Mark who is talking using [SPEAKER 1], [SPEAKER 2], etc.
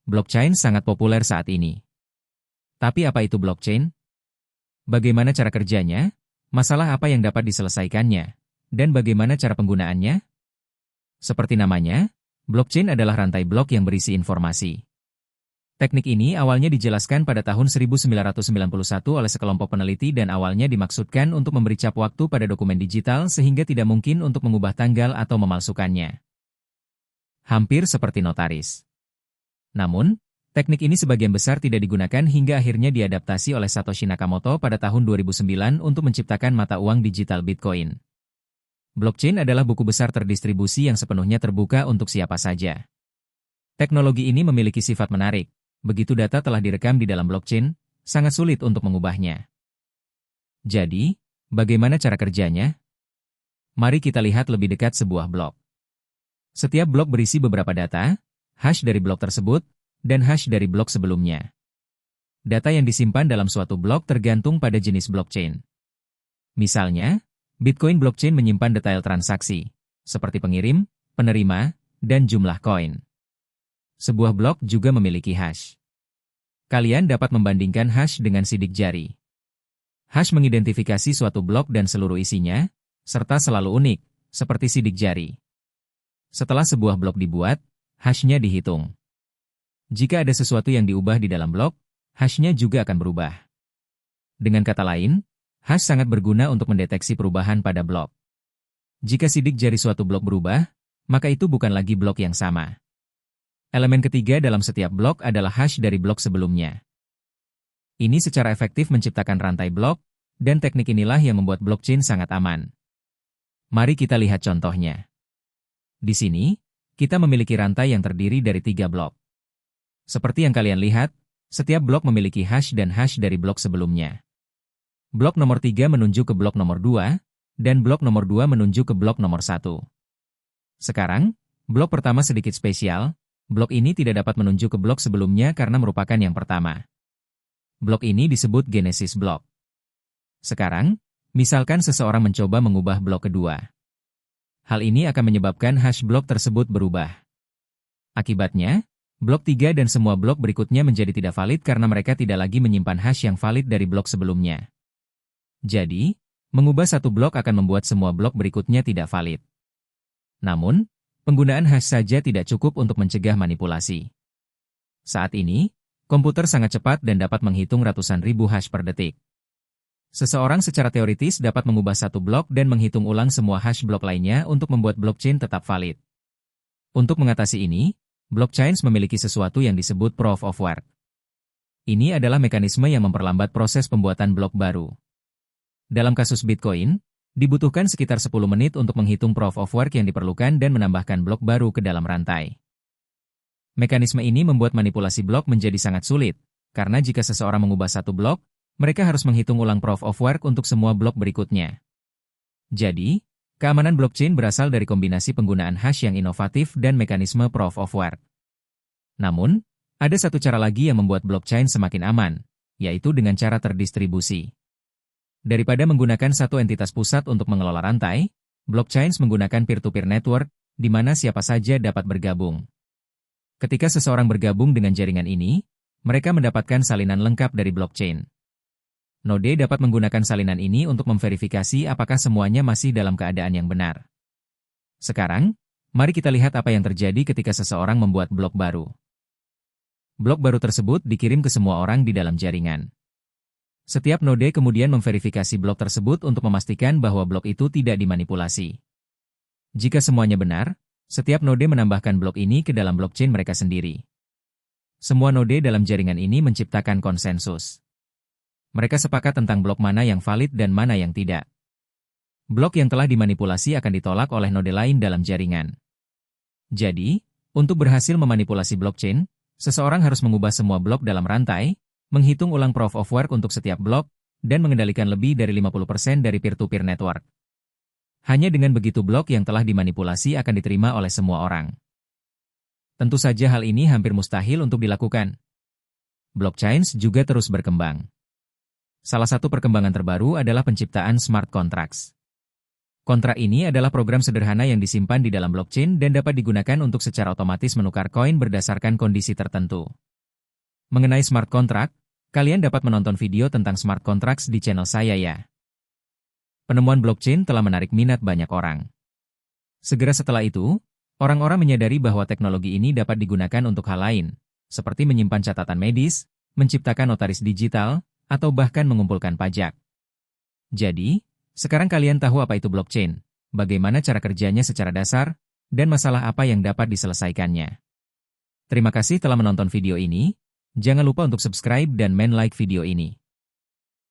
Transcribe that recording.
[SPEAKER 1] blockchain sangat populer saat ini. Tapi apa itu blockchain? Bagaimana cara kerjanya? Masalah apa yang dapat diselesaikannya? Dan bagaimana cara penggunaannya? Seperti namanya, blockchain adalah rantai blok yang berisi informasi. Teknik ini awalnya dijelaskan pada tahun 1991 oleh sekelompok peneliti dan awalnya dimaksudkan untuk memberi cap waktu pada dokumen digital sehingga tidak mungkin untuk mengubah tanggal atau memalsukannya. Hampir seperti notaris. Namun, teknik ini sebagian besar tidak digunakan hingga akhirnya diadaptasi oleh Satoshi Nakamoto pada tahun 2009 untuk menciptakan mata uang digital Bitcoin. Blockchain adalah buku besar terdistribusi yang sepenuhnya terbuka untuk siapa saja. Teknologi ini memiliki sifat menarik. Begitu data telah direkam di dalam blockchain, sangat sulit untuk mengubahnya. Jadi, bagaimana cara kerjanya? Mari kita lihat lebih dekat sebuah blok. Setiap blok berisi beberapa data, hash dari blok tersebut, dan hash dari blok sebelumnya. Data yang disimpan dalam suatu blok tergantung pada jenis blockchain. Misalnya, Bitcoin blockchain menyimpan detail transaksi, seperti pengirim, penerima, dan jumlah koin. Sebuah blok juga memiliki hash. Kalian dapat membandingkan hash dengan sidik jari. Hash mengidentifikasi suatu blok dan seluruh isinya, serta selalu unik, seperti sidik jari. Setelah sebuah blok dibuat, hashnya dihitung. Jika ada sesuatu yang diubah di dalam blok, hashnya juga akan berubah. Dengan kata lain, hash sangat berguna untuk mendeteksi perubahan pada blok. Jika sidik jari suatu blok berubah, maka itu bukan lagi blok yang sama. Elemen ketiga dalam setiap blok adalah hash dari blok sebelumnya. Ini secara efektif menciptakan rantai blok, dan teknik inilah yang membuat blockchain sangat aman. Mari kita lihat contohnya. Di sini, kita memiliki rantai yang terdiri dari 3 blok. Seperti yang kalian lihat, setiap blok memiliki hash dan hash dari blok sebelumnya. Blok nomor 3 menunjuk ke blok nomor 2, dan blok nomor 2 menunjuk ke blok nomor 1. Sekarang, blok pertama sedikit spesial. Blok ini tidak dapat menunjuk ke blok sebelumnya karena merupakan yang pertama. Blok ini disebut genesis blok. Sekarang, misalkan seseorang mencoba mengubah blok kedua. Hal ini akan menyebabkan hash blok tersebut berubah. Akibatnya, blok 3 dan semua blok berikutnya menjadi tidak valid karena mereka tidak lagi menyimpan hash yang valid dari blok sebelumnya. Jadi, mengubah satu blok akan membuat semua blok berikutnya tidak valid. Namun, penggunaan hash saja tidak cukup untuk mencegah manipulasi. Saat ini, komputer sangat cepat dan dapat menghitung ratusan ribu hash per detik. Seseorang secara teoritis dapat mengubah satu blok dan menghitung ulang semua hash blok lainnya untuk membuat blockchain tetap valid. Untuk mengatasi ini, blockchain memiliki sesuatu yang disebut proof of work. Ini adalah mekanisme yang memperlambat proses pembuatan blok baru. Dalam kasus Bitcoin, dibutuhkan sekitar 10 menit untuk menghitung proof of work yang diperlukan dan menambahkan blok baru ke dalam rantai. Mekanisme ini membuat manipulasi blok menjadi sangat sulit, karena jika seseorang mengubah satu blok, mereka harus menghitung ulang proof of work untuk semua blok berikutnya. Jadi, keamanan blockchain berasal dari kombinasi penggunaan hash yang inovatif dan mekanisme proof of work. Namun, ada satu cara lagi yang membuat blockchain semakin aman, yaitu dengan cara terdistribusi. Daripada menggunakan satu entitas pusat untuk mengelola rantai, blockchain menggunakan peer-to-peer network, di mana siapa saja dapat bergabung. Ketika seseorang bergabung dengan jaringan ini, mereka mendapatkan salinan lengkap dari blockchain. Node dapat menggunakan salinan ini untuk memverifikasi apakah semuanya masih dalam keadaan yang benar. Sekarang, mari kita lihat apa yang terjadi ketika seseorang membuat blok baru. Blok baru tersebut dikirim ke semua orang di dalam jaringan. Setiap node kemudian memverifikasi blok tersebut untuk memastikan bahwa blok itu tidak dimanipulasi. Jika semuanya benar, setiap node menambahkan blok ini ke dalam blockchain mereka sendiri. Semua node dalam jaringan ini menciptakan konsensus. Mereka sepakat tentang blok mana yang valid dan mana yang tidak. Blok yang telah dimanipulasi akan ditolak oleh node lain dalam jaringan. Jadi, untuk berhasil memanipulasi blockchain, seseorang harus mengubah semua blok dalam rantai, menghitung ulang proof of work untuk setiap blok, dan mengendalikan lebih dari 50% dari peer-to-peer network. Hanya dengan begitu blok yang telah dimanipulasi akan diterima oleh semua orang. Tentu saja hal ini hampir mustahil untuk dilakukan. Blockchain juga terus berkembang. Salah satu perkembangan terbaru adalah penciptaan smart contracts. Kontrak ini adalah program sederhana yang disimpan di dalam blockchain dan dapat digunakan untuk secara otomatis menukar koin berdasarkan kondisi tertentu. Mengenai smart contract, kalian dapat menonton video tentang smart contracts di channel saya ya. Penemuan blockchain telah menarik minat banyak orang. Segera setelah itu, orang-orang menyadari bahwa teknologi ini dapat digunakan untuk hal lain, seperti menyimpan catatan medis, menciptakan notaris digital, atau bahkan mengumpulkan pajak. Jadi, sekarang kalian tahu apa itu blockchain, bagaimana cara kerjanya secara dasar, dan masalah apa yang dapat diselesaikannya. Terima kasih telah menonton video ini, jangan lupa untuk subscribe dan like video ini.